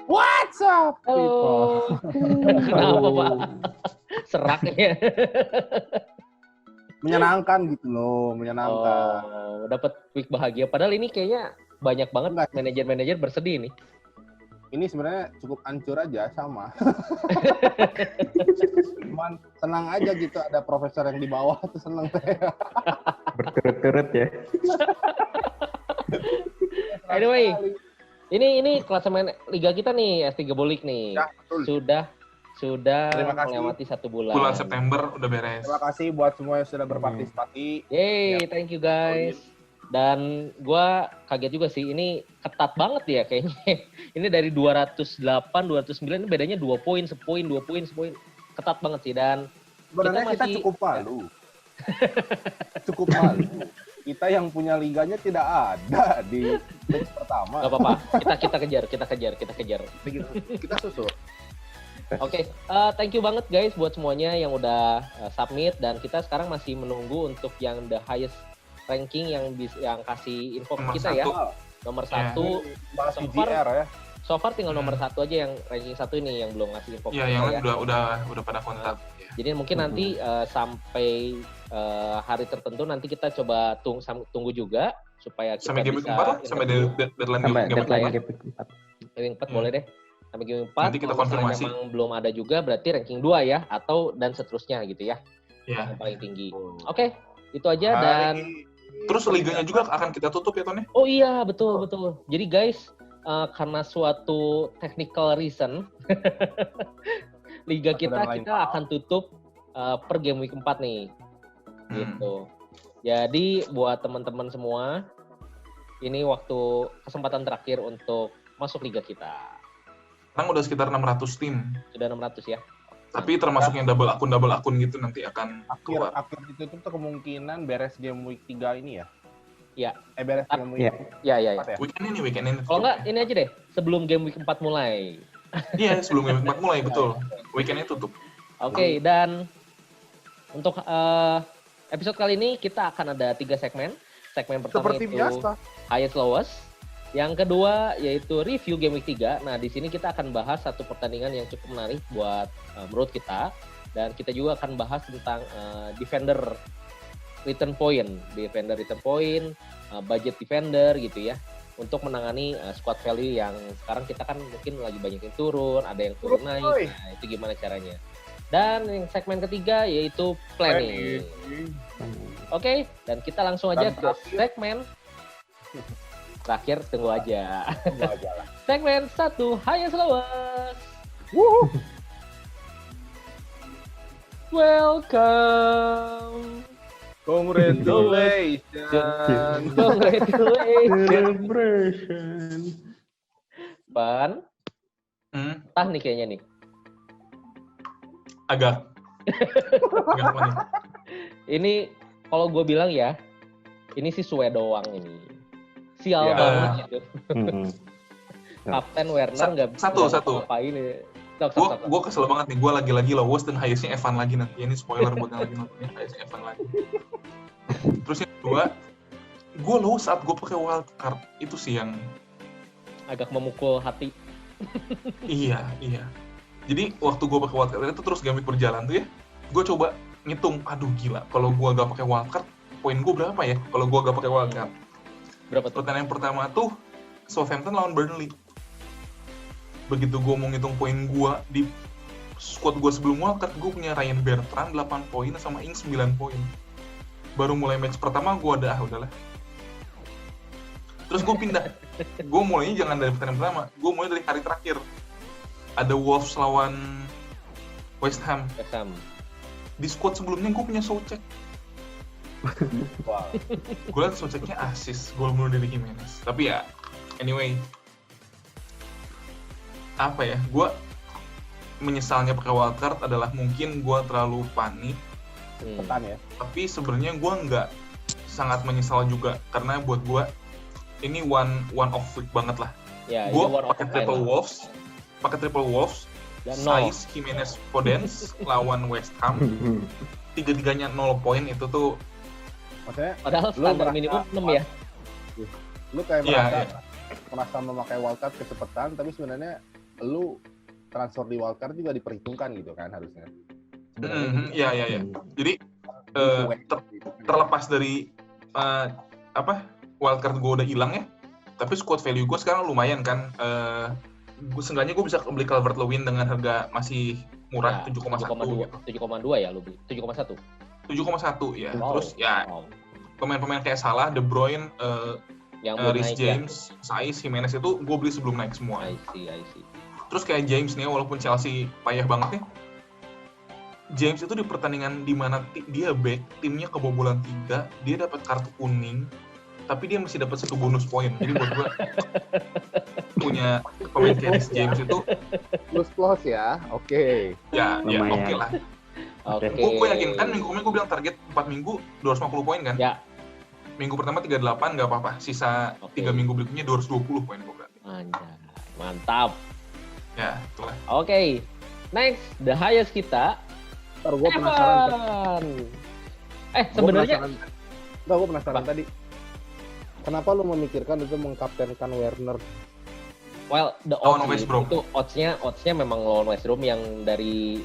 What's up, people? Kenapa, Pak? Seraknya. Menyenangkan gitu loh, menyenangkan. Oh, dapat week bahagia. Padahal ini kayaknya banyak banget manajer-manajer bersedih nih. Ini sebenarnya cukup hancur aja sama. Cuman senang aja gitu ada profesor yang di bawah tuh senang saya. Berturut-turut ya. Anyway, ini klasemen liga kita nih S3 Bolik nih. Ya, betul. Sudah Terima kasih. melewati 1 bulan. Bulan September udah beres. Terima kasih buat semua yang sudah berpartisipasi. Yeay, Ya. thank you guys. Dan gua kaget juga sih, ini ketat banget ya kayaknya. Ini dari 208, 209, ini bedanya 2 poin, sepoin, 2 poin, sepoin. Ketat banget sih, dan Sebenarnya kita masih- cukup malu. Cukup malu. Kita yang punya liganya tidak ada di match pertama. Gak apa-apa, kita kejar. Kita susul. Oke, thank you banget guys buat semuanya yang udah submit, dan kita sekarang masih menunggu untuk yang the highest ranking yang kasih info ke Nomor kita 1. ya. Nomor 1. Bahas So VGR ya. So far tinggal nomor 1 aja yang ranking 1 ini yang belum ngasih info ke Ya, kita yang ya. lain udah pada kontak. Ya. Jadi mungkin nanti sampai hari tertentu nanti kita coba tunggu juga supaya kita Sampai game week bisa 4 lah, sampai deadline Sampai game week deadline 4. game week 4. game 4 boleh deh. Sampai game 4. Nanti kita kalau misalnya konfirmasi. memang belum ada juga berarti ranking 2 ya, atau dan seterusnya gitu ya. Ya. Yang paling tinggi. Oke, itu aja. Dan Terus liganya juga akan kita tutup ya, Ton ya? oh iya, betul. Jadi guys, karena suatu technical reason liga kita akan tutup per game week 4 nih. Gitu. Jadi buat teman-teman semua, ini waktu kesempatan terakhir untuk masuk liga kita. Sekarang udah sekitar 600 tim. Sudah 600 ya. Tapi termasuk yang double akun gitu nanti akan keluar. akhir ditutup tuh kemungkinan beres game week 3 ini ya. Iya. Beres game week Ya. 4 ya. Weekend ini. Kalau enggak ini aja deh, sebelum game week 4 mulai. Iya, sebelum game week 4 mulai, betul. Weekendnya tutup. Oke, dan untuk episode kali ini kita akan ada 3 segmen. Segmen pertama Seperti itu biasa. highest lowest. Yang kedua yaitu review game week 3. Nah, di sini kita akan bahas satu pertandingan yang cukup menarik buat menurut kita, dan kita juga akan bahas tentang defender return point, budget defender gitu ya, untuk menangani squad value yang sekarang kita kan mungkin lagi banyak yang turun, ada yang turun naik. Nah, itu gimana caranya. Dan yang segmen ketiga yaitu planning. Oke, dan kita langsung aja ke segmen terakhir, tunggu aja. Segmen 1, highest lowest. Welcome. Congratulations. Celebration. Ban, entah nih kayaknya nih. Agak apa nih? Ini kalau gue bilang ya, ini sih suwe doang ini. Sial Ya. banget gitu. Mm-mm. Kapten Werner nggak Satu. ngapain ya. Gue kesel banget nih, gue lagi-lagi lowest dan highest-nya Evan lagi nanti. Ini spoiler buat yang lagi nontonnya, highest-nya Evan lagi. Terus yang kedua, gue lowest saat gue pakai wildcard. Itu sih yang Agak memukul hati. iya. Jadi waktu gue pakai wildcard itu terus game week berjalan tuh ya, gue coba ngitung, aduh gila, kalau gue gak pakai wildcard, poin gue berapa ya kalau gue gak pakai wildcard? Berapa tuh? Pertandingan pertama tuh Southampton lawan Burnley. Begitu gue mau ngitung poin gue di squad gue sebelum wildcard, gue punya Ryan Bertrand 8 poin sama Ings 9 poin. Baru mulai match pertama gue udahlah. Terus gue pindah. Gue mulainya jangan dari pertandingan pertama, gue mulai dari hari terakhir. Ada Wolves lawan West Ham. Di squad sebelumnya gue punya Soucek. Wow. Gue liat Souceknya assist, gol bunuh diri Jimenez. Tapi ya, anyway, apa ya? Gue menyesalnya pakai wildcard adalah mungkin gue terlalu panik. Petan ya. Tapi sebenarnya gue nggak sangat menyesal juga, karena buat gue ini one off week banget lah. Ya, Gue pakai triple Wolves, dan Saiz, Jimenez, Podence lawan West Ham. Tiga-tiganya 0 poin, itu tuh Maksudnya padahal lu standar merasa minimum 6 ya. lu kayak Iya, merasa memakai wildcard kecepatan, tapi sebenarnya lu transfer di wildcard juga diperhitungkan gitu kan harusnya. Iya. Jadi terlepas dari wildcard gue udah hilang ya, tapi squad value gue sekarang lumayan kan. Seenggaknya gue bisa beli Calvert-Lewin dengan harga masih murah, 7,1 gitu. 7,2 ya lu beli? 7,1? 7,1 ya. Wow. Terus ya pemain-pemain kayak Salah, De Bruyne, yang belum Reece naik ya? James, Saiz, Jimenez itu gue beli sebelum naik semua. I see. Terus kayak James nih, walaupun Chelsea payah banget ya, James itu di pertandingan di mana dia back, timnya kebobolan 3, dia dapat kartu kuning, tapi dia masih dapat 1 bonus poin. Jadi buat gue punya pemain kayak James itu Plus ya, oke. ya Lumayan. oke lah. Oke. Gue yakin kan minggu kemarin gue bilang target 4 minggu 250 poin kan. Ya. Minggu pertama 38 nggak apa-apa. Sisa 3 minggu berikutnya 220 poin gue berarti. Anjay, mantap. Ya, itulah. Oke. Next, the highest kita. Ntar gue penasaran. Evan. Sebenarnya Gue penasaran tadi. Kenapa lu memikirkan itu mengkaptenkan Werner? well, the Lawan odds West Brom. itu oddsnya memang lawan West Brom yang dari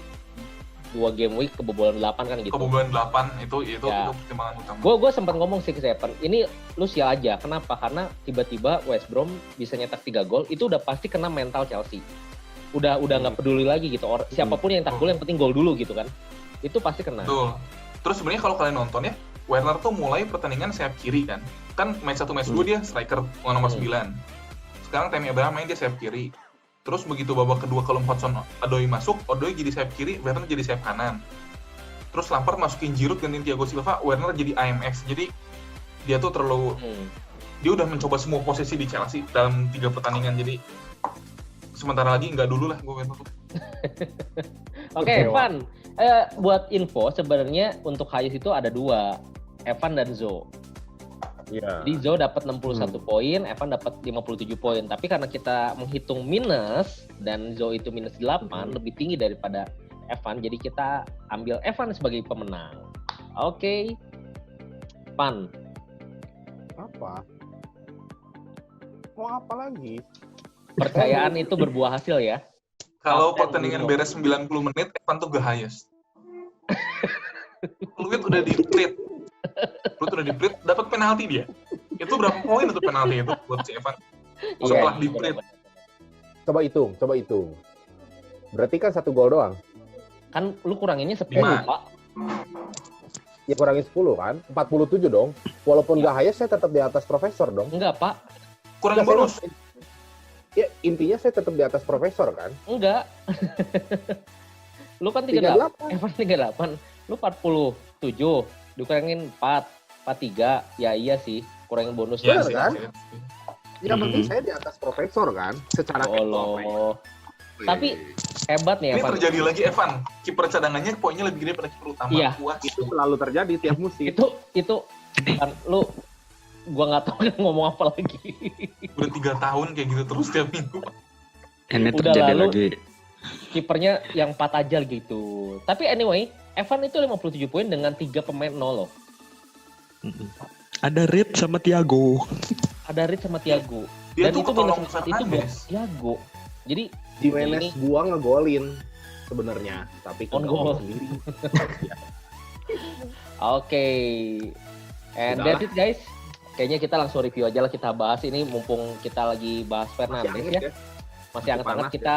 2 game week kebobolan 8 kan gitu. Kebobolan 8 itu Ya. pertimbangan utama. Gue sempat ngomong sih ke Evan, ini lu sial aja. Kenapa? Karena tiba-tiba West Brom bisa nyetak 3 gol, itu udah pasti kena mental Chelsea. Udah nggak peduli lagi gitu. Siapapun yang nyetak gol, yang penting gol dulu gitu kan. Itu pasti kena. Betul. Terus sebenarnya kalau kalian nonton ya, Werner tuh mulai pertandingan sayap kiri kan. Kan match 1 match 2 dia striker nomor 9. Sekarang Tammy Abraham main dia sayap kiri. Terus begitu babak kedua kalau Hudson-Odoi masuk, Odoi jadi sayap kiri, Werner jadi sayap kanan. Terus Lampard masukin Giroud gantiin Thiago Silva, Werner jadi IMX. Jadi dia tuh terlalu dia udah mencoba semua posisi di Chelsea dalam 3 pertandingan. Jadi sementara lagi nggak dulu lah gue Werner. Oke, Evan. Buat info sebenarnya untuk highest itu ada 2, Evan dan Zo. Iya. Jadi Zo dapat 61 poin, Evan dapat 57 poin. Tapi karena kita menghitung minus dan Zo itu minus 8, lebih tinggi daripada Evan, jadi kita ambil Evan sebagai pemenang. Oke. Pan. Apa? Mau apa lagi? Percayaan itu berbuah hasil ya. Kalau Kapten pertandingan Bruno. beres 90 menit, Evan tuh the highest. Luit udah di-plate. Luit udah di-plate, dapat penalti dia. Itu berapa poin itu penalti itu buat si Evan? Setelah di-plate. Coba hitung. Berarti kan 1 gol doang. Kan lu kuranginnya 10, 5. Pak. Ya kurangin 10 kan? 47 dong. Walaupun nggak highest, saya tetap di atas profesor dong. Enggak, Pak. Kurang Nggak, bonus. Ya intinya saya tetap di atas profesor kan? Enggak. Lu kan 38. 38. Evan 38. Lu 47. Dikurangin 4. 43. Ya iya sih. Kurangin bonus. Bener, sih, kan? sih. Ya penting saya di atas profesor kan? Secara Allah. Tapi hebat nih Ini Evan. terjadi lagi Evan. Kiper cadangannya poinnya lebih gede pada kiper utama. Iya. Puas. itu selalu terjadi tiap musim. Itu kan lu gua nggak tahu ngomong apa lagi. Udah 3 tahun kayak gitu terus tiap minggu. Ini Udah terjadi lalu. lagi. Kipernya yang 4 aja gitu. Tapi anyway, Evan itu 57 poin dengan 3 pemain 0 loh. Ada Reed sama Thiago. Ada Reed sama Thiago. Dia Dan tuh itu minus ketolong 4 itu buat Fernandes. Thiago. Jadi Jimenez ini- gua ngegolin sebenarnya, tapi On kegol goal. sendiri. Oke. And Udah that's it guys. Kayaknya kita langsung review aja lah, kita bahas ini mumpung kita lagi bahas Fernandes Masih ya. anget Masih hangat-hangat panas kita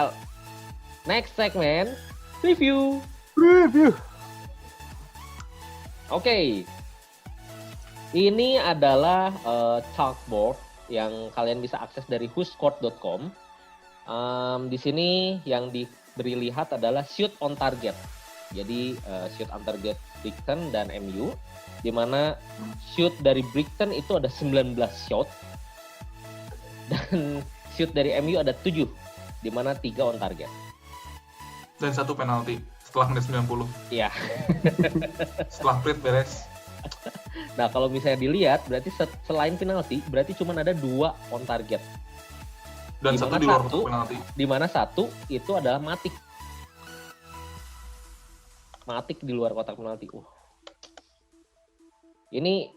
next segmen review. Oke. Ini adalah chalkboard yang kalian bisa akses dari whoscored.com. Di sini yang diberi lihat adalah shoot on target. Jadi shoot on target Brighton dan MU, di mana shoot dari Brighton itu ada 19 shot dan shoot dari MU ada 7, di mana 3 on target. Dan 1 penalti setelah menit 90. Iya. Setelah plate beres. Nah kalau misalnya dilihat berarti selain penalti berarti cuma ada 2 on target. Dan Di 1 mana di luar satu? kotak penalti. Di mana 1 itu adalah Matic. Matic di luar kotak penalti. Ini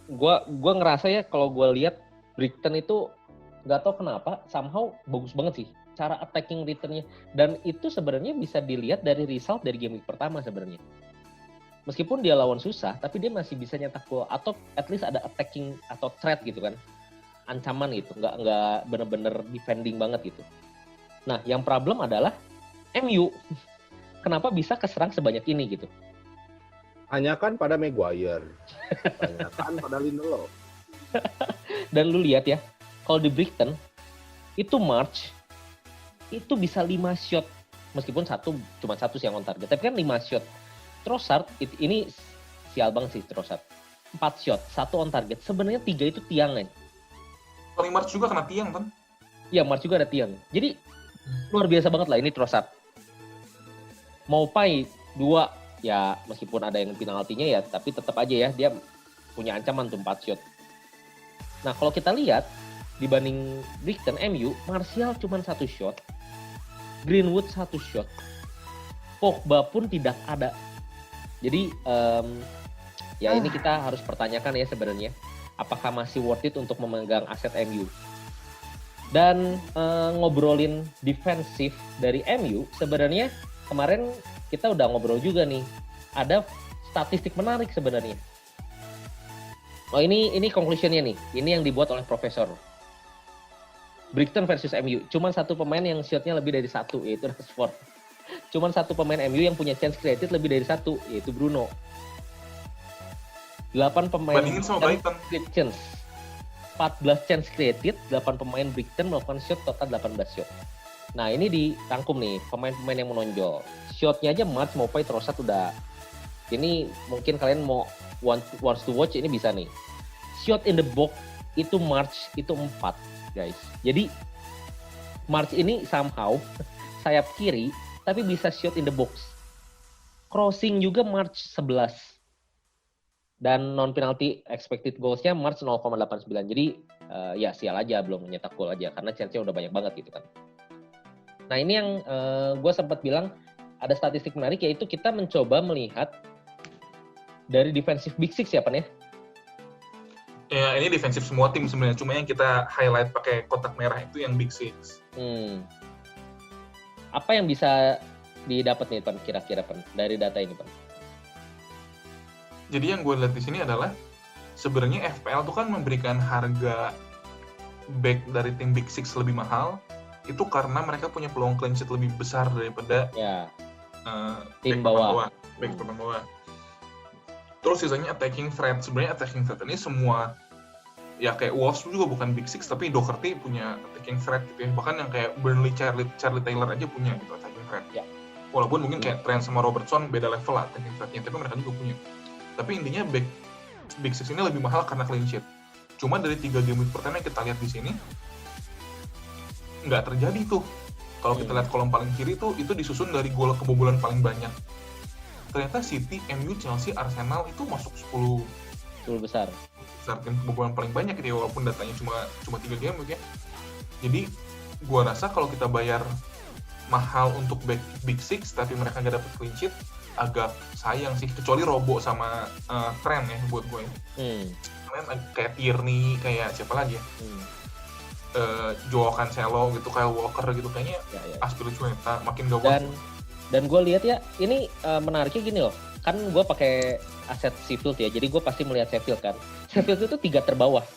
gua ngerasa ya kalau gua lihat Brighton itu nggak tahu kenapa somehow bagus banget sih cara attacking return-nya. Dan itu sebenarnya bisa dilihat dari result dari game week pertama sebenarnya. Meskipun dia lawan susah, tapi dia masih bisa nyetak gol atau at least ada attacking atau threat gitu kan. Ancaman gitu, nggak bener-bener defending banget gitu. Nah, yang problem adalah MU. Kenapa bisa keserang sebanyak ini gitu? Tanyakan pada Maguire. Tanyakan pada Lindelof. Dan lu lihat ya, kalau di Brighton itu March itu bisa 5 shot meskipun cuma satu sih yang on target, tapi kan 5 shot. Trossard ini sial banget sih Trossard. 4 shot, 1 on target. Sebenarnya 3 itu tiang kan. Paling March juga kena tiang kan? Iya, March juga ada tiang. Jadi luar biasa banget lah ini Trossard. Maupay 2 ya meskipun ada yang penaltinya ya, tapi tetap aja ya dia punya ancaman tuh 4 shot. Nah kalau kita lihat dibanding Brighton MU, Martial cuma 1 shot, Greenwood 1 shot, Pogba pun tidak ada. Jadi ya ini kita harus pertanyakan ya sebenarnya, apakah masih worth it untuk memegang aset MU. Dan ngobrolin defensif dari MU, sebenarnya kemarin kita udah ngobrol juga nih, ada statistik menarik sebenarnya. Oh ini conclusionnya nih, ini yang dibuat oleh Profesor. Brighton versus MU, cuman 1 pemain yang shotnya lebih dari 1, yaitu Rashford. Cuman 1 pemain MU yang punya chance created lebih dari 1, yaitu Bruno. 8 pemain Bandingin sama Brighton. chance, 14 chance created, 8 pemain Brighton melakukan shot total 18 shot. Nah ini dirangkum nih pemain-pemain yang menonjol. Shotnya aja March, Maupay, Trossard udah. Ini mungkin kalian mau wants to watch ini bisa nih. Shot in the box itu March itu 4 guys. Jadi March ini somehow sayap kiri tapi bisa shot in the box. Crossing juga March 11. Dan non penalty expected goals-nya March 0,89. Jadi ya sial aja belum nyetak gol aja karena chance-nya udah banyak banget gitu kan. Nah ini yang gue sempat bilang ada statistik menarik, yaitu kita mencoba melihat dari defensive big six ya Pan ya? Ya ini defensif semua tim sebenarnya, cuma yang kita highlight pakai kotak merah itu yang big six. Apa yang bisa didapat nih Pan kira-kira Pan dari data ini Pan? Jadi yang gue lihat di sini adalah sebenarnya FPL tuh kan memberikan harga back dari tim big six lebih mahal. Itu karena mereka punya peluang clean sheet lebih besar daripada tim bawah. Back papan bawah. Terus sisanya attacking threat. Sebenarnya attacking threat ini semua ya kayak Wolves juga bukan big six, tapi Doherty punya attacking threat gitu ya. Bahkan yang kayak Burnley, Charlie Taylor aja punya gitu attacking threat. Ya. Walaupun mungkin kayak Trent sama Robertson beda level lah attacking threatnya, tapi mereka juga punya. Tapi intinya big six ini lebih mahal karena clean sheet. Cuma dari 3 game week pertama yang kita lihat di sini nggak terjadi tuh. Kalau kita lihat kolom paling kiri tuh itu disusun dari gol kebobolan paling banyak. Ternyata City, MU, Chelsea, Arsenal itu masuk 10 besar tim kebobolan paling banyak gitu ya, walaupun datanya cuma 3 game ya. Jadi gua rasa kalau kita bayar mahal untuk big six tapi mereka nggak dapet clean sheet, agak sayang sih, kecuali Robo sama Trent ya buat gue. Kayak Tierney, kayak siapa lagi ya? Joao Cancelo gitu, kayak Walker gitu, kayaknya Aspilicueta makin gak worth. Dan gue lihat ya ini menariknya gini loh, kan gue pakai aset Sheffield ya, jadi gue pasti melihat Sheffield kan. Sheffield itu 3 terbawah,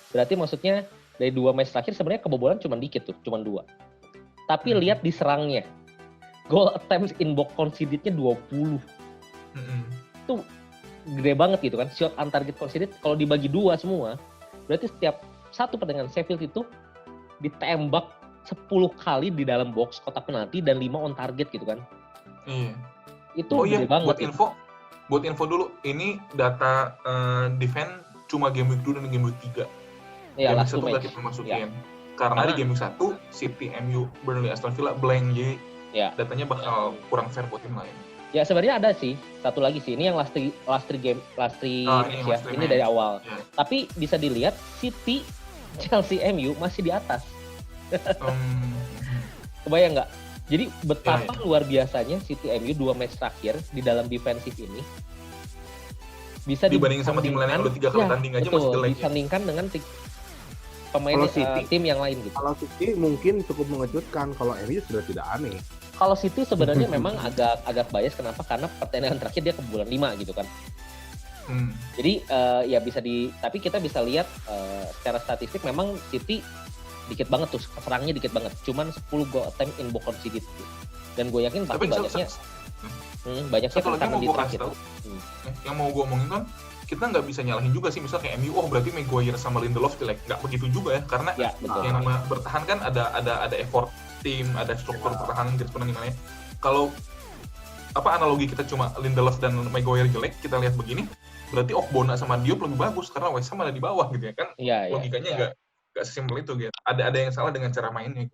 berarti maksudnya dari 2 match terakhir sebenarnya kebobolan cuma dikit tuh, cuma 2. Tapi lihat diserangnya, goal attempts in box conceded-nya 20. Itu gede banget gitu kan, shot on target conceded kalau dibagi 2 semua, berarti setiap satu pertandingan Sheffield itu ditembak 10 kali di dalam box kotak penalti dan 5 on target gitu kan. Iya. Itu gede banget. Buat info dulu, ini data defense cuma game week 2 dan game week 3. Iya, game last week 1 match. gak kita masukin. Karena di game week 1, City, MU, Burnley, Aston Villa blank, jadi datanya bakal kurang fair buat tim lain. Ya sebenarnya ada sih, satu lagi sih, ini yang last three match ya, ini dari awal. Yeah. Tapi bisa dilihat City, Chelsea, MU masih di atas. Kebayang nggak? Jadi betapa luar biasanya City, MU 2 match terakhir di dalam defensif ini bisa dibandingin sama tim lain yang udah 3 kali tanding aja masih jelek. Disandingkan dengan pemain Kalau City- tim yang lain gitu. Kalau City mungkin cukup mengejutkan, kalau MU sudah tidak aneh. Kalau City sebenarnya memang agak bias, kenapa? Karena pertandingan terakhir dia kebobolan 5 gitu kan. Jadi ya tapi kita bisa lihat secara statistik memang City dikit banget tuh, serangnya dikit banget. Cuman 10 goal attempt in box conceded. Dan gue yakin pasti banyaknya satu lagi karena mau di gue terakhir. kasih tahu, yang mau gue omongin kan, kita nggak bisa nyalahin juga sih, misal kayak MU, berarti Maguire sama Lindelof jelek. Nggak begitu juga ya, karena Ya, betul. yang nama bertahan kan ada effort tim, ada struktur pertahanan garis penanganannya. Kalau analogi kita cuma Lindelof dan Maguire jelek, kita lihat begini, berarti Okbona sama Diop lebih bagus karena West Ham ada di bawah gitu ya kan. Iya, Logikanya nggak sesimpel itu gitu. Ada yang salah dengan cara mainnya.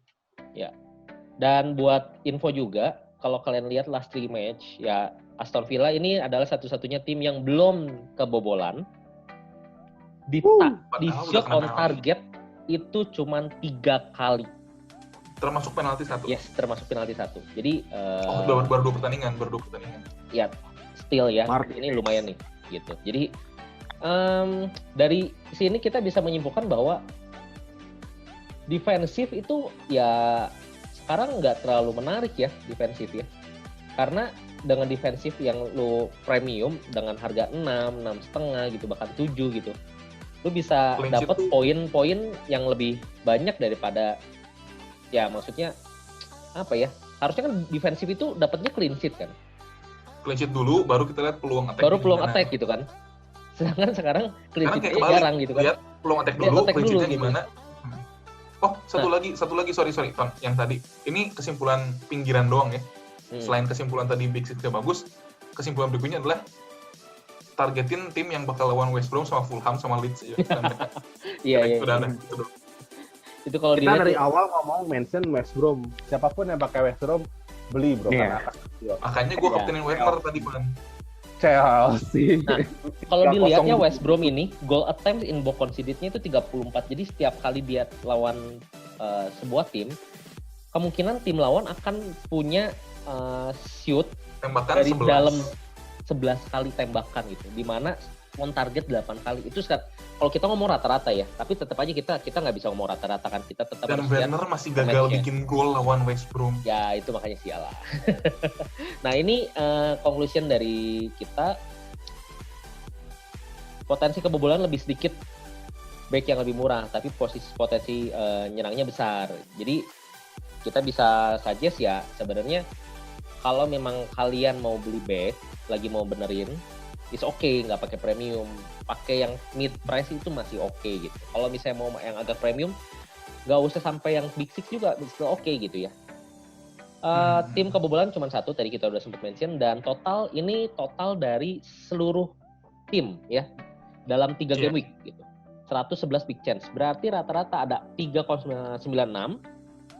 Dan buat info juga, kalau kalian lihat last 3 match, ya Aston Villa ini adalah satu-satunya tim yang belum kebobolan. Di padahal shot udah kena on penalti. target itu cuman 3 kali. Termasuk penalti 1. Yes, termasuk penalti 1. Jadi Baru 2 pertandingan. ya still ya, Mark. ini lumayan nih gitu. Jadi dari sini kita bisa menyimpulkan bahwa defensif itu ya sekarang nggak terlalu menarik ya defensif ya. Karena dengan defensif yang lu premium dengan harga 6, 6,5 gitu, bahkan 7 gitu. Lu bisa Clean sheet dapat tuh- poin-poin yang lebih banyak daripada, ya maksudnya apa ya? Harusnya kan defensif itu dapatnya clean sheet kan. Clean sheet dulu, baru kita lihat peluang attack. Baru peluang attack gitu kan. Sedangkan sekarang clean Sekarang kayak sheet-nya kebalik, jarang gitu kan. lihat peluang attack Lihat dulu, attack clean dulu sheet-nya gitu. gimana. Oh, satu lagi, sorry, Ton, yang tadi. Ini kesimpulan pinggiran doang ya. Selain kesimpulan tadi Big Six bagus, kesimpulan berikutnya adalah targetin tim yang bakal lawan West Brom sama Fulham sama Leeds ya. Iya. Udah ada gitu dong. Itu kalau Kita dilihat dari awal ngomong mention West Brom. Siapapun yang pakai West Brom beli bro. Iya. Karena Makanya gue Iya. kaptenin Werner tadi, Pan. Chelsea. Nah, kalau 3-0 dilihatnya gitu. West Brom ini goal attempt in box conceded-nya itu 34. Jadi setiap kali dia lawan sebuah tim, kemungkinan tim lawan akan punya shoot Tembakan dari 11. dalam 11 kali tembakan gitu. Di mana on target 8 kali. Itu kalau kita ngomong rata-rata ya, tapi tetap aja kita nggak bisa ngomong rata-rata kan. Kita tetap Dan harus lihat. Werner masih gagal match-nya. bikin gol lawan West Brom. Ya itu makanya sialah. Nah ini conclusion dari kita, potensi kebobolan lebih sedikit, back yang lebih murah, tapi potensi nyerangnya besar. Jadi kita bisa suggest ya sebenarnya kalau memang kalian mau beli back, lagi mau benerin, it's okay, nggak pakai premium, pakai yang mid price itu masih oke gitu. Kalau misalnya mau yang agak premium, nggak usah sampai yang big six juga, still oke gitu ya. Tim kebobolan cuma 1, tadi kita udah sempat mention, dan total dari seluruh tim ya dalam 3 game week gitu. 111 big chance. Berarti rata-rata ada 3,96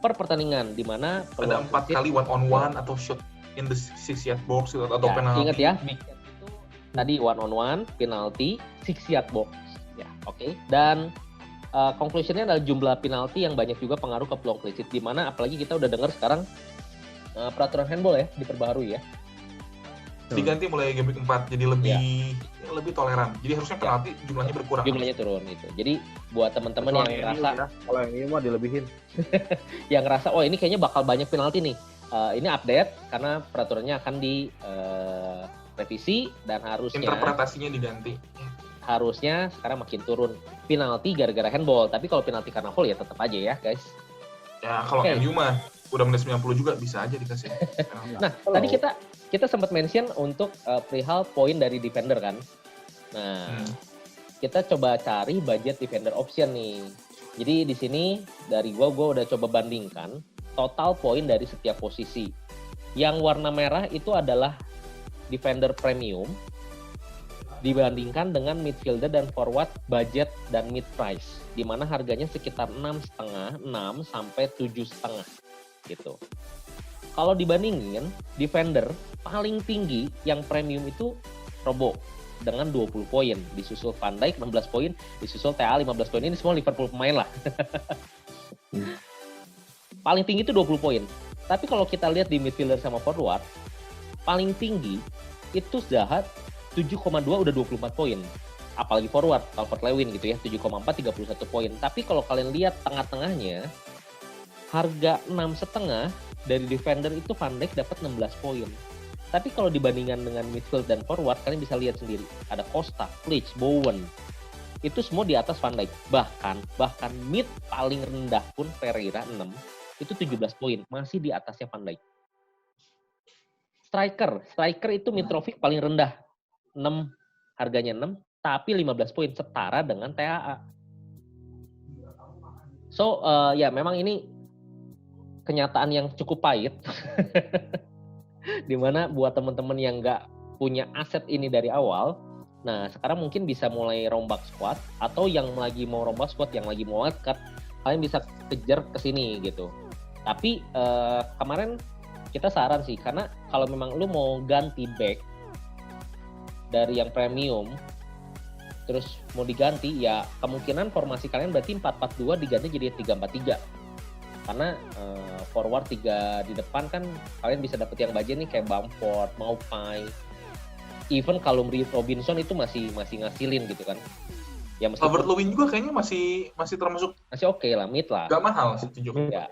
per pertandingan, di mana Ada 4 kali one on one atau shot in the 6-yard box atau ya, penalti. ingat ya, big chance itu tadi one on one, penalti, 6-yard box. Ya, oke. Dan conclusion-nya adalah jumlah penalti yang banyak juga pengaruh ke peluang clean sheet, di mana apalagi kita udah dengar sekarang peraturan handball ya diperbaharui ya. Diganti mulai game week 4 jadi lebih toleran. Jadi harusnya penalti jumlahnya berkurang. Jumlahnya turun gitu. Jadi buat teman-teman yang ngerasa Kalau yang ini mah dilebihin. yang ngerasa oh ini kayaknya bakal banyak penalti nih. Ini update karena peraturannya akan di revisi dan Interpretasinya diganti. harusnya sekarang makin turun penalti gara-gara handball. Tapi kalau penalti karena foul ya tetap aja ya guys. Ya kalau Oke. MU mah udah menit 90 juga bisa aja dikasih. Nah tadi kita sempat mention untuk perihal poin dari defender kan. Nah kita coba cari budget defender option nih. Jadi di sini dari gua udah coba bandingkan total poin dari setiap posisi. Yang warna merah itu adalah defender premium dibandingkan dengan midfielder dan forward budget dan mid price, di mana harganya sekitar 6,5, 6 sampai 7,5 gitu. Kalau dibandingin defender paling tinggi yang premium itu Robo dengan 20 poin, disusul Van Dijk 16 poin, disusul TA 15 poin. Ini semua Liverpool pemain lah. Paling tinggi itu 20 poin. Tapi kalau kita lihat di midfielder sama forward, paling tinggi itu Zaha 7,2 udah 24 poin. apalagi forward, Calvert-Lewin gitu ya, 7,4 31 poin. Tapi kalau kalian lihat tengah-tengahnya, harga 6,5 dari defender itu Van Dijk dapat 16 poin. Tapi kalau dibandingkan dengan midfield dan forward, kalian bisa lihat sendiri. Ada Costa, Klich, Bowen. Itu semua di atas Van Dijk. Bahkan mid paling rendah pun Pereira 6, itu 17 poin. Masih di atasnya Van Dijk. Striker itu Mitrovic paling rendah. 6, harganya 6, tapi 15 poin. Setara dengan TAA. So, ya memang ini kenyataan yang cukup pahit. Dimana buat teman-teman yang nggak punya aset ini dari awal, nah sekarang mungkin bisa mulai rombak squad, atau yang lagi mau rombak squad, yang lagi mau wildcard, kalian bisa kejar ke sini gitu. Tapi kemarin kita saran sih, karena kalau memang lu mau ganti back dari yang premium, terus mau diganti, ya kemungkinan formasi kalian berarti 4-4-2 diganti jadi 3-4-3. Karena forward 3 di depan kan kalian bisa dapet yang budget nih kayak Bamford, Maupay, even kalau Robinson itu masih ngasilin gitu kan. Ya Calvert-Lewin juga kayaknya masih termasuk masih oke lah, mid lah. Gak mahal sih 7. Ya.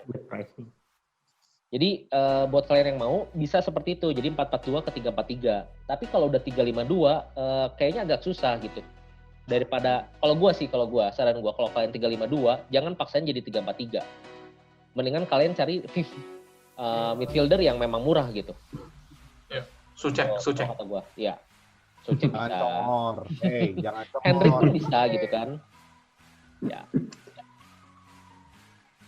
Jadi buat kalian yang mau bisa seperti itu. Jadi 4-4-2 ke 3-4-3. Tapi kalau udah 3-5-2 kayaknya agak susah gitu. Daripada kalau gua saran gua kalau kalian 3-5-2 jangan paksain jadi 3-4-3. Mendingan kalian cari midfielder yang memang murah gitu. Ya, Sucek. Kata gua, ya. Sucek bisa. Jangan congor. Hendrik pun bisa gitu kan. Ya.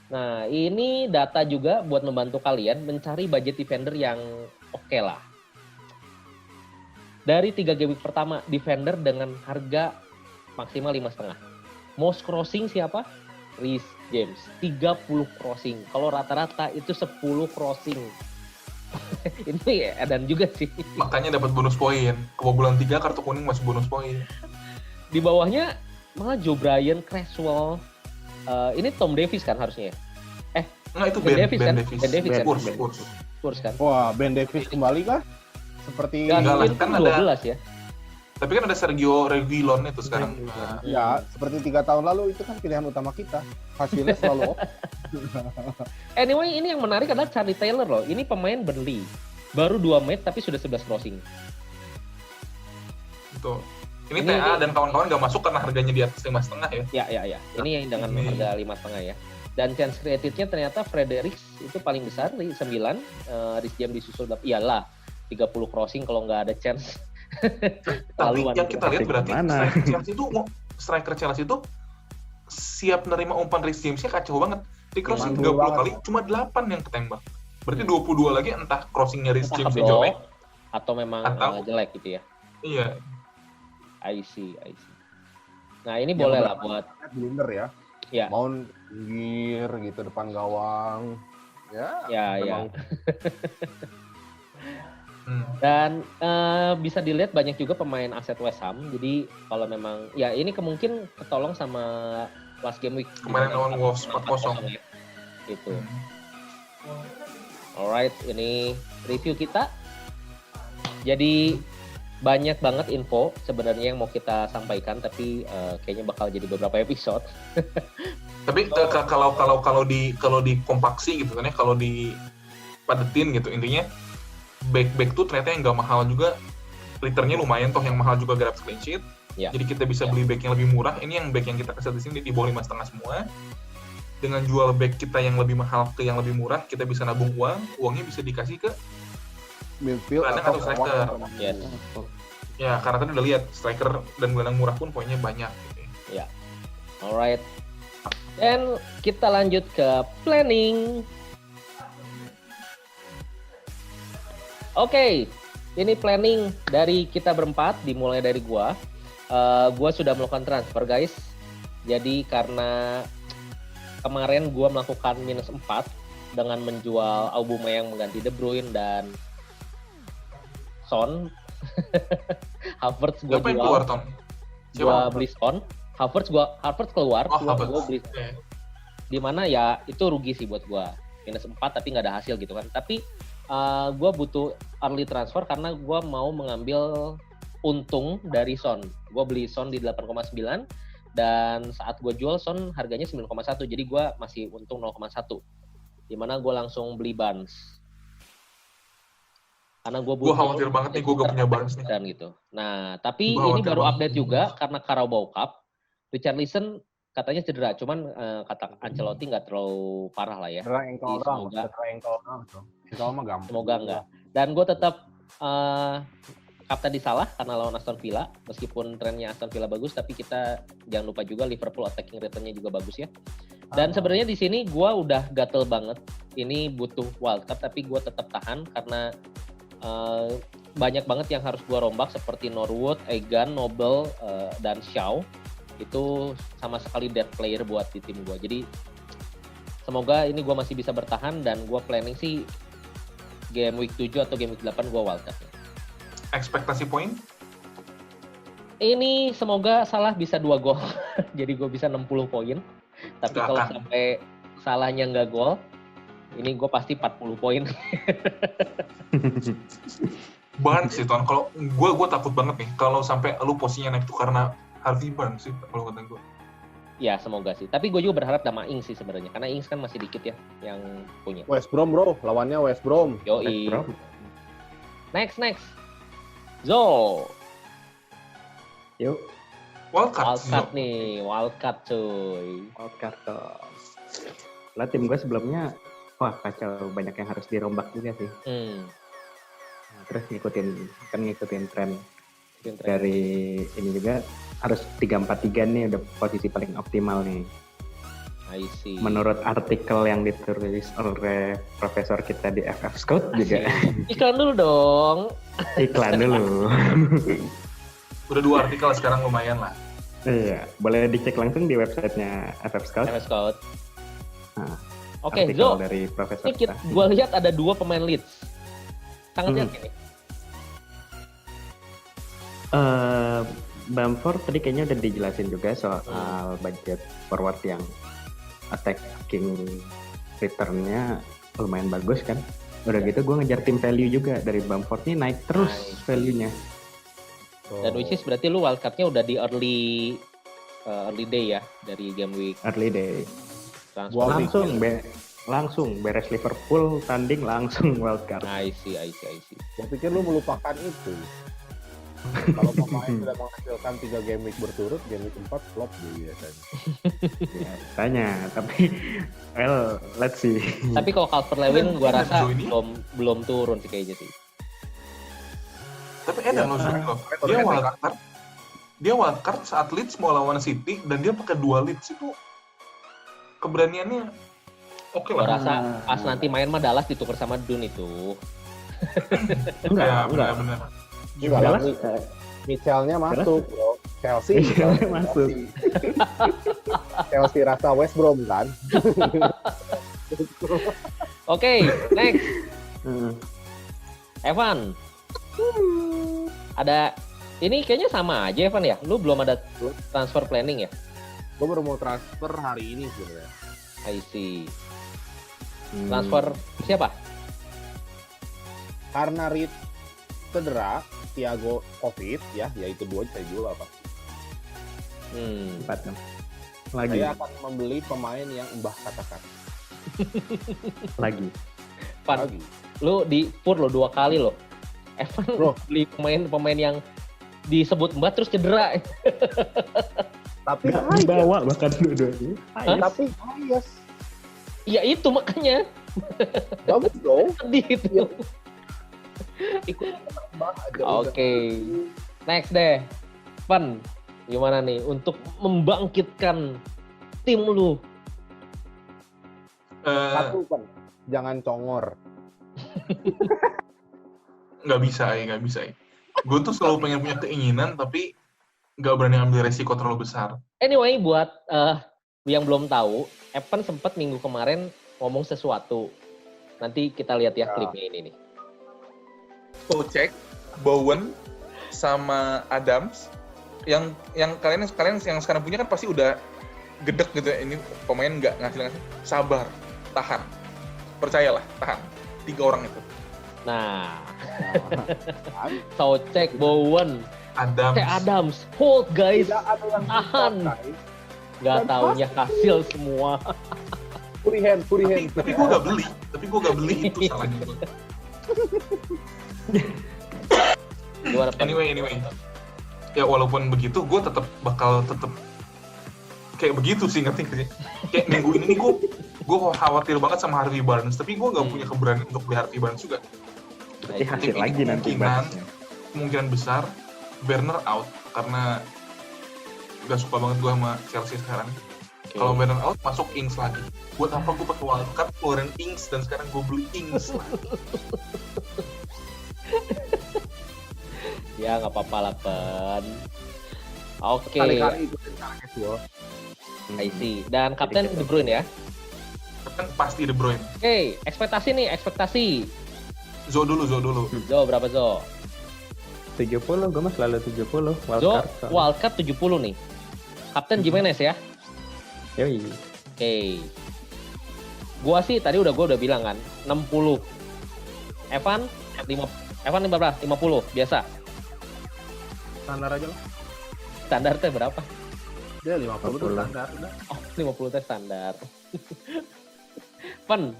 Nah, ini data juga buat membantu kalian mencari budget defender yang oke lah. Dari 3 game week pertama, defender dengan harga maksimal 5,5. Most crossing siapa? Reece James, 30 crossing. Kalau rata-rata itu 10 crossing. Ini edan juga sih. Makanya dapat bonus poin. Kebobolan 3 kartu kuning masih bonus poin. Di bawahnya malah Joe Bryan, Creswell. Ini Tom Davies kan harusnya. Enggak, itu Ben Davies kan? Davies. Ben Davies kan? Spurs. Kan? Wah, Ben Davies kembali kah? Seperti Enggak lah, mungkin kan 12 ya. Tapi kan ada Sergio Reguilon itu sekarang. ya, seperti 3 tahun lalu itu kan pilihan utama kita. Hasilnya selalu oke. Anyway, ini yang menarik adalah Charlie Taylor loh. Ini pemain Burnley. Baru 2 match tapi sudah 11 crossing. Gitu. Ini TA dan kawan-kawan gak masuk karena harganya di atas 5,5 ya. Ya. Ini yang dengan harga 5,5 ya. Dan chance created-nya ternyata Fredericks itu paling besar, 9. Reece James disusul, iyalah 30 crossing kalau nggak ada chance. Tapi yang kita lihat berarti striker Chelsea itu siap menerima umpan Reece James-nya kacau banget. Di crossing 30 kali cuma 8 yang ketembak. Berarti 22 lagi entah crossingnya Reece James jelek atau memang jelek gitu ya. Iya. I see. Nah, ini boleh lah buat blunder ya. Ya. Mount gir gitu depan gawang. Ya. Dan bisa dilihat banyak juga pemain aset West Ham. Jadi kalau memang ya ini kemungkinan ketolong sama last game week kemarin lawan Wolves 4-0 ya. Gitu. Alright, ini review kita. Jadi banyak banget info sebenarnya yang mau kita sampaikan, tapi kayaknya bakal jadi beberapa episode. Tapi kalau di kompaksi gitu kan ya, kalau dipadetin gitu intinya back tuh ternyata yang nggak mahal juga, returnnya lumayan toh, yang mahal juga grab clean sheet. Ya. Jadi kita bisa beli back yang lebih murah. Ini yang back yang kita kasih di sini di bawah 5,5 semua. Dengan jual back kita yang lebih mahal ke yang lebih murah, kita bisa nabung uangnya bisa dikasih ke midfield atau striker. Yes. Ya, karena tadi udah lihat striker dan gelandang murah pun poinnya banyak gitu ya. Alright. Dan kita lanjut ke planning. Oke, ini planning dari kita berempat, dimulai dari gua. Gua sudah melakukan transfer, guys. Jadi karena kemarin gua melakukan -4 dengan menjual Aubameyang mengganti De Bruyne dan Son. Havertz gua jual. Keluar, Tom? Gua beli Son. Havertz keluar, gua beli. Di mana ya itu rugi sih buat gua. -4 tapi nggak ada hasil gitu kan. Tapi gue butuh early transfer karena gue mau mengambil untung dari Son. Gue beli Son di 8,9 dan saat gue jual Son harganya 9,1, jadi gue masih untung 0,1. Dimana gue langsung beli Barnes. Karena gue Gue khawatir banget nih, gue gak punya Barnes nih. dan gitu. Nah, tapi Gua ini khawatir baru banget. update juga karena Carabao Cup. Richarlison katanya cedera, cuman kata Ancelotti nggak terlalu parah lah ya. Cedera ankle doang, Semoga. cedera ankle doang tuh. Ankle mah gampang. Semoga enggak. Dan gue tetap kapten di Salah karena lawan Aston Villa. Meskipun trennya Aston Villa bagus, tapi kita jangan lupa juga Liverpool attacking rate-nya juga bagus ya. Dan sebenarnya di sini gue udah gatel banget. Ini butuh wildcard, tapi gue tetap tahan karena banyak banget yang harus gue rombak seperti Norwood, Egan, Noble, dan Shaw. Itu sama sekali dead player buat di tim gue. Jadi semoga ini gue masih bisa bertahan dan gue planning sih game week 7 atau game week 8 gue wildcard. Ekspektasi poin? Ini semoga Salah bisa 2 gol. Jadi gue bisa 60 poin. Tapi Nggak kalau akan. sampai Salahnya nggak gol, ini gue pasti 40 poin. Barnes sih, Ton. Kalau gue takut banget nih kalau sampai lu posisinya naik tuh karena Harvey Barnes sih, kalau kata gue. Ya semoga sih. Tapi gue juga berharap sama Ings sih sebenarnya. Karena Ings kan masih dikit ya yang punya. West Brom bro, lawannya West Brom. Yoi. Bro. Next. Zo. Yuk, Wildcard sih, Wildcard Zo. nih. Wildcard cuy. wildcard tuh. Lah tim gue sebelumnya, wah kacau, banyak yang harus dirombak juga sih. Nah, terus ngikutin tren dari ini juga, harus 3-4-3 nih udah posisi paling optimal nih. I see. Menurut artikel yang ditulis oleh profesor kita di FF Scout juga. Iklan dulu dong. Iklan dulu. Udah 2 artikel sekarang lumayan lah. Iya, boleh dicek langsung di websitenya FF Scout. MS Scout. Nah, Oke, artikel Zo. dari profesor Ini kita. gue lihat ada 2 pemain Leeds. Sangat yakin nih. Bamford tadi kayaknya udah dijelasin juga soal budget forward yang attacking return-nya lumayan bagus kan. Udah gitu gue ngejar tim value juga dari Bamford nih naik terus Nice. value-nya. Dan which is berarti lu wildcard-nya udah di early day ya dari game week Early day. transfer. Gua Langsung beres Liverpool tanding langsung wildcard. I see. Gua pikir lu melupakan itu. Kalau pemain sudah menghasilkan 3 game week berturut, game week 4 flop dia biasanya. Tanya, tapi well, let's see. Tapi kalau Calvert-Lewin gua Dan rasa Zo ini- belum turun sih kayaknya sih. Tapi edan loh, Zo, loh. Dia wildcard saat Leeds mau lawan City dan dia pakai 2 Leeds itu keberaniannya oke Gua lah. rasa pas nanti main mah Dallas ditukar sama Dun itu. Ya, benar-benar. Enggak lah, Mitchell-nya masuk, bro. Chelsea. Mitchell-nya masuk. Chelsea rasa West Brom kan. Oke, next. Hmm. Evan. Ada ini kayaknya sama aja Evan ya. Lu belum ada transfer planning ya? Gue baru mau transfer hari ini sebenarnya. I see. Transfer siapa? Karena Reed cedera, Thiago COVID ya, yaitu 2 saya jual apa. Empat dong. Lagi. Saya akan membeli pemain yang Mbah katakan. Lagi. Pan, Lagi. lu di pur lo 2 kali lo. Evan Bro. beli pemain yang disebut Mbak terus cedera. Tapi Nggak bias. dibawa bahkan dua-duanya. Hah? Tapi bias. Ya itu makanya Bagus dong. sedih itu. Ikut Mbah aja. Oke. Next deh. Pan, gimana nih untuk membangkitkan tim lu? Satu kan, jangan congor. Nggak bisa. Gue tuh selalu pengen punya keinginan, tapi nggak berani ambil resiko terlalu besar. Anyway, buat yang belum tahu, Evan sempat minggu kemarin ngomong sesuatu. Nanti kita lihat ya klipnya ini nih. Cek, Bowen, sama Adams, yang kalian yang sekarang punya kan pasti udah gedek gitu ya. Ini pemain nggak ngasih. Sabar, tahan, percayalah, tahan. 3 orang itu. Nah, Soucek, Bowen, Adams. Adams. Hold guys. Tidak ada yang Tahan. dipakai. Nggak Dan taunya hasil semua. Free hand. Tapi gue gak beli itu salahnya gue. Gimana, Pan? Anyway. Ya walaupun begitu, gue bakal kayak begitu sih, ngerti gak sih? Kayak minggu ini nih gue khawatir banget sama Harvey Barnes, tapi gue gak punya keberanian untuk beli Harvey Barnes juga. Berarti hasil Tim lagi ini nanti bahasnya. kemungkinan besar Werner out karena gak suka banget gue sama Chelsea sekarang. Kalau Werner out, masuk Ings lagi. Buat apa gue pakai wildcard keluarin Ings dan sekarang gue beli Ings lagi? Ya nggak apa-apa lah, Pen. Oke. Kali-kali ikutin cara casual. I see. Dan Kapten De Bruyne ya. Kan pasti De Bruyne. Oke, ekspektasi. Zo dulu. Zo, berapa Zo? 70, gue mah selalu 70. Zo, Wildcard. wildcard 70 nih. Kapten Jimenez ya. Yoi. Oke. Gua sih tadi udah bilang kan, 60. Evan 15, 50 biasa. Standar aja lah. Standar teh berapa? Dia 50 tuh 50. standar udah. Oh, 50 teh standar. Pen.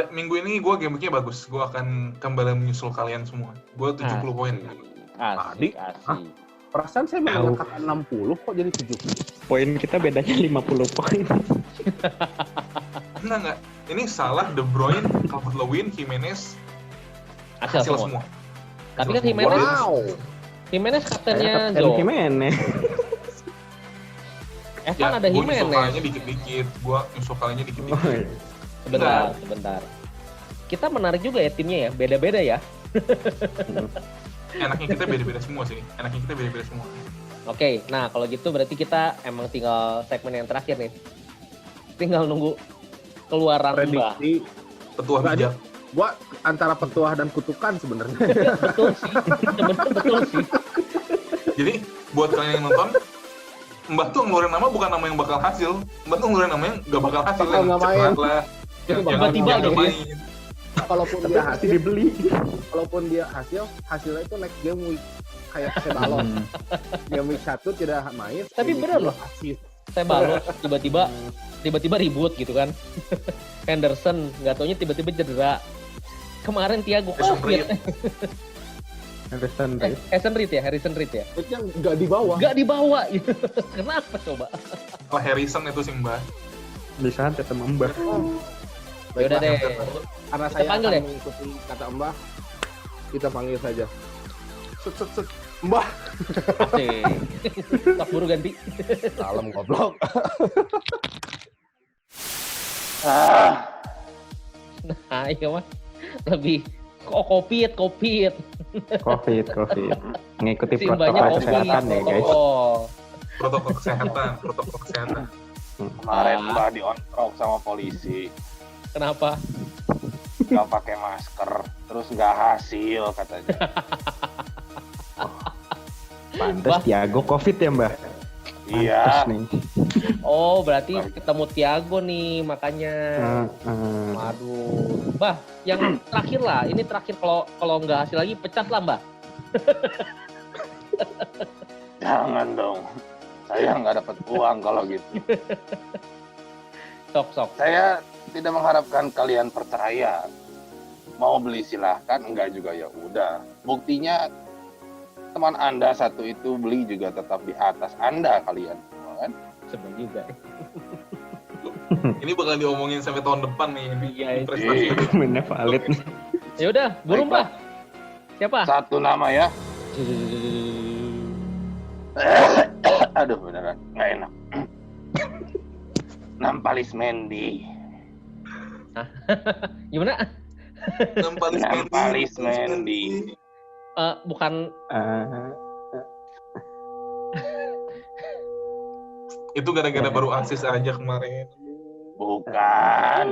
Minggu ini gue game-nya bagus. Gue akan kembali menyusul kalian semua. Gue 70 poin. Asik. Perasaan saya mendengar kata 60 kok jadi 70. Poin kita bedanya 50 poin. Enggak. Ini salah De Bruyne, Calvert-Lewin, Jimenez, hasil semua. Tapi kan Jimenez, Wow. kaptennya Kapten Zo. Jimenez. Evan ada Gue nyusul Jimenez. kaliannya dikit-dikit. Oh, iya. Sebentar. Kita menarik juga ya timnya ya, beda-beda ya. Enaknya kita beda-beda semua sih. Oke, nah kalau gitu berarti kita emang tinggal segmen yang terakhir nih. Tinggal nunggu keluaran Mbah. Prediksi. Petua Enggak, bijak. Gua antara petuah dan kutukan sebenarnya. Betul sih, betul sih. Jadi buat kalian yang nonton, Mbah tuh ngeluarin nama bukan nama yang bakal hasil. Mbah tuh ngeluarin nama yang gak bakal hasil. Bakal nggak main. Cepat lah. Tiba-tiba yang gitu ya. main. Kalaupun Tapi dia pasti hasil, dibeli. hasilnya itu next game week kayak sebalon. Game week 1 tidak main. Tapi game week bener 2 loh. hasil. Saya balot tiba-tiba ribut gitu kan. Henderson nggak taunya tiba-tiba cedera. Kemarin Thiago COVID. Harrison Reed ya. Itu yang nggak dibawa. Nggak dibawa gitu. Kenapa coba? Oh, Harrison itu sih Mbah. Bisa tetap Mbah. Yaudah deh. Karena Kita saya panggil akan ya? mengikuti kata Mbah, kita panggil saja. Set. Mbah. Asik. Tak buru ganti. Salam goblok. Nah, iya mah. Lebih COVID. Covid. Mengikuti Simbanya protokol kesehatan ya guys. Protokol kesehatan. Kemarin Mbah diontrok sama polisi. Kenapa? Nggak pakai masker. Terus nggak hasil katanya. Pantes Thiago Covid ya Mbah? Iya. Pantes nih. Oh, berarti ketemu Thiago nih, makanya. Waduh. Mbah, yang terakhir lah. Ini terakhir kalau nggak hasil lagi pecat lah, Mbah. Jangan dong. Saya nggak dapat uang kalau gitu. Sok. Saya tidak mengharapkan kalian percaya. Mau beli silahkan, enggak juga ya udah. Buktinya teman Anda satu itu beli juga tetap di atas Anda kalian semua kan? Sebel juga. Ini bakal diomongin sampai tahun depan nih. Iya, Prestasi. Mainnya valid nih. Ya udah, buru Mbah. Siapa? Satu nama ya. Aduh beneran, nggak enak. Nampalis Mendy. Gimana? Nampalis Mendy. Bukan Itu gara-gara baru asis aja kemarin. Bukan.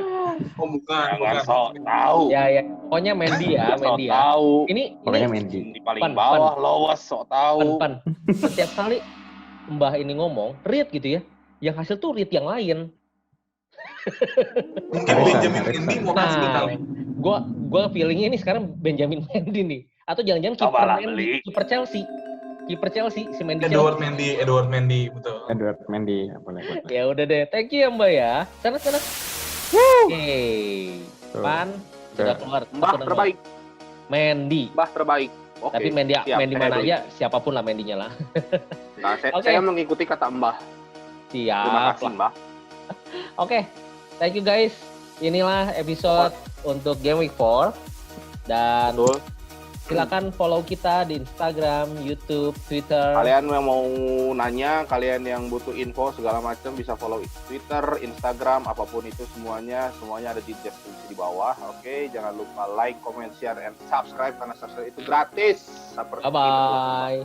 Oh bukan. Jangan sok tahu. ya. Pokoknya Mendy ya. Sok tahu. Ini Pokoknya Mendy. Di paling Pan. bawah lowas sok tahu. Pan. Setiap kali Mbah ini ngomong, read gitu ya. Yang hasil tuh read yang lain. Mungkin Benjamin Mendy mau hasil kali. Gua feelingnya ini sekarang Benjamin Mendy nih. Atau jangan-jangan Cobalah kiper beli. kiper Chelsea. Kiper Chelsea si Mendy. Edward Mendy, betul. Edward Mendy, boleh. Ya udah deh, thank you ya Mbak ya. Sana. Oke. Pan sudah keluar. Mbah terbaik. Mendy. Mbah terbaik. Oke. Tapi Mendy siap, Mendy saya mana beli. aja, siapapun lah Mendy-nya lah. Nah, Oke. saya mengikuti kata Mbah. Siap. Terima kasih, Mbah. Oke, thank you guys. Inilah episode untuk Game Week 4. Dan Betul. silakan follow kita di Instagram, YouTube, Twitter. Kalian yang mau nanya, kalian yang butuh info segala macam bisa follow Twitter, Instagram, apapun itu semuanya ada di deskripsi di bawah. Oke, jangan lupa like, comment, share, and subscribe karena subscribe itu gratis. Seperti itu. Bye-bye.